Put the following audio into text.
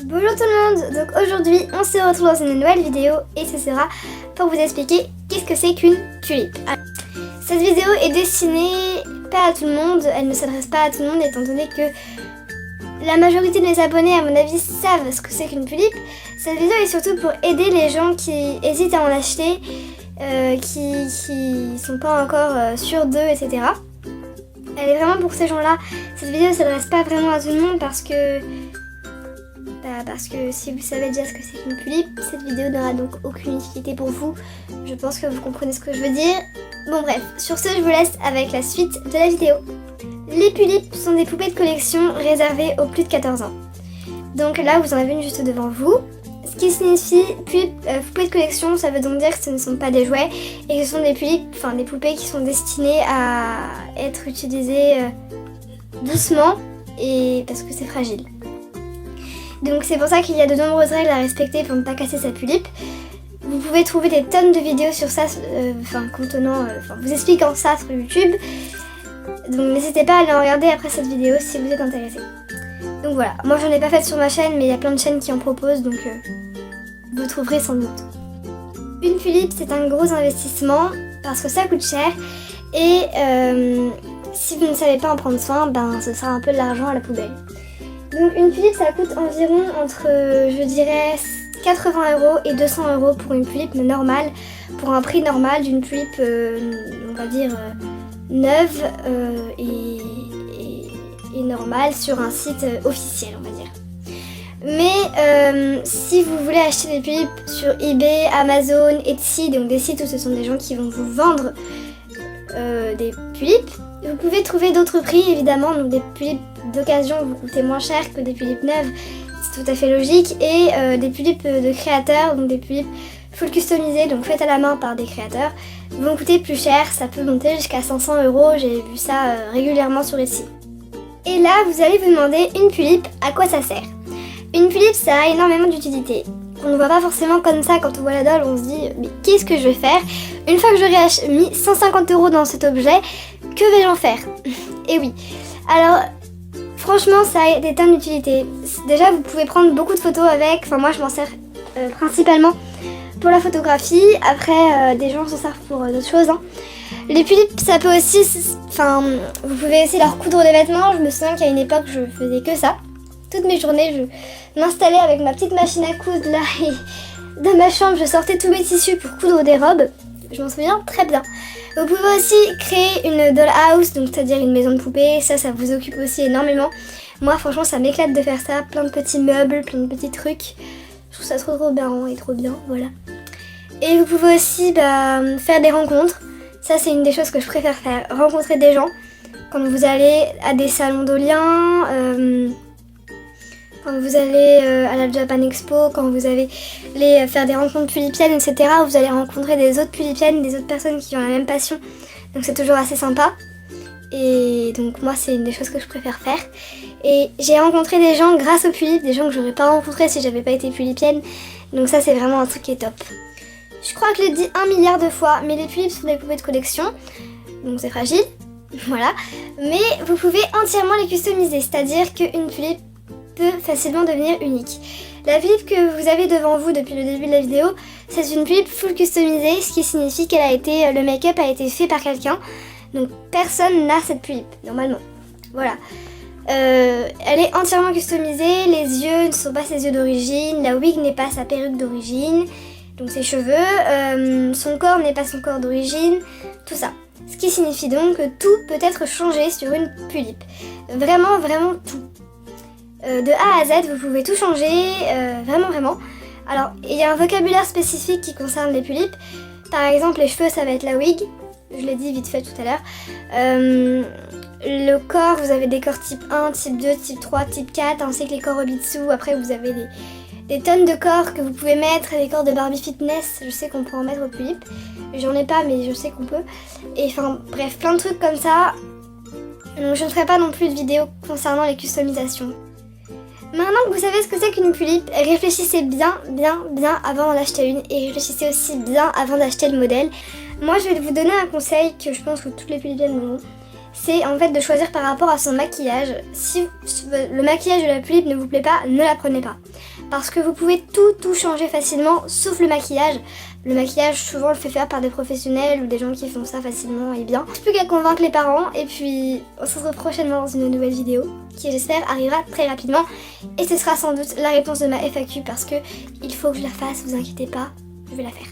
Bonjour tout le monde, donc aujourd'hui on se retrouve dans une nouvelle vidéo et ce sera pour vous expliquer qu'est-ce que c'est qu'une tulipe. Cette vidéo est destinée pas à tout le monde, elle ne s'adresse pas à tout le monde étant donné que la majorité de mes abonnés à mon avis savent ce que c'est qu'une tulipe. Cette vidéo est surtout pour aider les gens qui hésitent à en acheter, qui sont pas encore sûrs d'eux, etc. Elle est vraiment pour ces gens-là. Cette vidéo ne s'adresse pas vraiment à tout le monde parce que si vous savez déjà ce que c'est qu'une tulipe, cette vidéo n'aura donc aucune utilité pour vous. Je pense que vous comprenez ce que je veux dire. Bon bref, sur ce je vous laisse avec la suite de la vidéo. Les tulipes sont des poupées de collection réservées aux plus de 14 ans. Donc là vous en avez une juste devant vous. Ce qui signifie poupées de collection, ça veut donc dire que ce ne sont pas des jouets et que ce sont des tulipes, enfin des poupées qui sont destinées à être utilisées doucement et parce que c'est fragile. Donc c'est pour ça qu'il y a de nombreuses règles à respecter pour ne pas casser sa tulipe. Vous pouvez trouver des tonnes de vidéos sur ça, vous expliquant ça sur YouTube. Donc n'hésitez pas à aller en regarder après cette vidéo si vous êtes intéressé. Donc voilà, moi j'en ai pas fait sur ma chaîne mais il y a plein de chaînes qui en proposent donc vous trouverez sans doute. Une tulipe c'est un gros investissement parce que ça coûte cher et si vous ne savez pas en prendre soin, ce sera un peu de l'argent à la poubelle. Donc une tulipe ça coûte environ entre je dirais 80 € et 200 € pour une tulipe normale, pour un prix normal d'une tulipe on va dire neuve et normale sur un site officiel on va dire. Mais si vous voulez acheter des tulipes sur eBay, Amazon, Etsy, donc des sites où ce sont des gens qui vont vous vendre des tulipes, vous pouvez trouver d'autres prix évidemment, donc des tulipes d'occasion vont coûter moins cher que des tulipes neuves, c'est tout à fait logique, et des tulipes de créateurs, donc des tulipes full customisées, donc faites à la main par des créateurs, vont coûter plus cher, ça peut monter jusqu'à 500 €, j'ai vu ça régulièrement sur Etsy. Et là vous allez vous demander, une tulipe, à quoi ça sert? Une tulipe ça a énormément d'utilité. On ne voit pas forcément comme ça quand on voit la doll, on se dit mais qu'est-ce que je vais faire? Une fois que j'aurai mis 150 € dans cet objet, que vais-je en faire? Et oui, alors franchement ça a des tonnes d'utilité. Déjà vous pouvez prendre beaucoup de photos avec, enfin moi je m'en sers principalement pour la photographie, après des gens s'en servent pour d'autres choses. Les tulipes ça peut aussi, vous pouvez aussi leur coudre des vêtements, je me souviens qu'à une époque je faisais que ça. Toutes mes journées, je m'installais avec ma petite machine à coudre là et dans ma chambre, je sortais tous mes tissus pour coudre des robes. Je m'en souviens très bien. Vous pouvez aussi créer une dollhouse, donc c'est-à-dire une maison de poupée. Ça vous occupe aussi énormément. Moi, franchement, ça m'éclate de faire ça. Plein de petits meubles, plein de petits trucs. Je trouve ça trop marrant et trop bien, voilà. Et vous pouvez aussi faire des rencontres. Ça, c'est une des choses que je préfère faire. Rencontrer des gens. Quand vous allez à des salons d'Olien, quand vous allez à la Japan Expo, quand vous allez faire des rencontres tulipiennes, etc., vous allez rencontrer des autres tulipiennes, des autres personnes qui ont la même passion. Donc c'est toujours assez sympa. Et donc moi c'est une des choses que je préfère faire. Et j'ai rencontré des gens grâce aux tulipes, des gens que j'aurais pas rencontrés si j'avais pas été tulipienne. Donc ça c'est vraiment un truc qui est top. Je crois que je l'ai dit 1 milliard de fois, mais les tulipes sont des poupées de collection. Donc c'est fragile, voilà. Mais vous pouvez entièrement les customiser, c'est-à-dire qu'une tulipe peut facilement devenir unique. La tulipe que vous avez devant vous depuis le début de la vidéo, c'est une tulipe full customisée, ce qui signifie le make-up a été fait par quelqu'un. Donc personne n'a cette tulipe, normalement. Voilà. Elle est entièrement customisée, les yeux ne sont pas ses yeux d'origine, la wig n'est pas sa perruque d'origine, donc ses cheveux, son corps n'est pas son corps d'origine, tout ça. Ce qui signifie donc que tout peut être changé sur une tulipe. Vraiment, vraiment tout. De A à Z, vous pouvez tout changer, vraiment. Alors, il y a un vocabulaire spécifique qui concerne les tulipes. Par exemple, les cheveux, ça va être la wig. Je l'ai dit vite fait tout à l'heure. Le corps, vous avez des corps type 1, type 2, type 3, type 4, ainsi que les corps Obitsu. Après, vous avez des tonnes de corps que vous pouvez mettre, des corps de Barbie Fitness. Je sais qu'on peut en mettre aux tulipes. J'en ai pas, mais je sais qu'on peut. Et enfin, bref, plein de trucs comme ça. Donc, je ne ferai pas non plus de vidéo concernant les customisations. Maintenant que vous savez ce que c'est qu'une tulipe, réfléchissez bien avant d'en acheter une et réfléchissez aussi bien avant d'acheter le modèle. Moi je vais vous donner un conseil que je pense que toutes les tulipiennes auront. C'est en fait de choisir par rapport à son maquillage. Si le maquillage de la tulipe ne vous plaît pas, ne la prenez pas. Parce que vous pouvez tout changer facilement sauf le maquillage. Le maquillage souvent le fait faire par des professionnels ou des gens qui font ça facilement et bien. Il n'y a plus qu'à convaincre les parents et puis on se retrouve prochainement dans une nouvelle vidéo qui j'espère arrivera très rapidement. Et ce sera sans doute la réponse de ma FAQ parce que il faut que je la fasse, vous inquiétez pas, je vais la faire.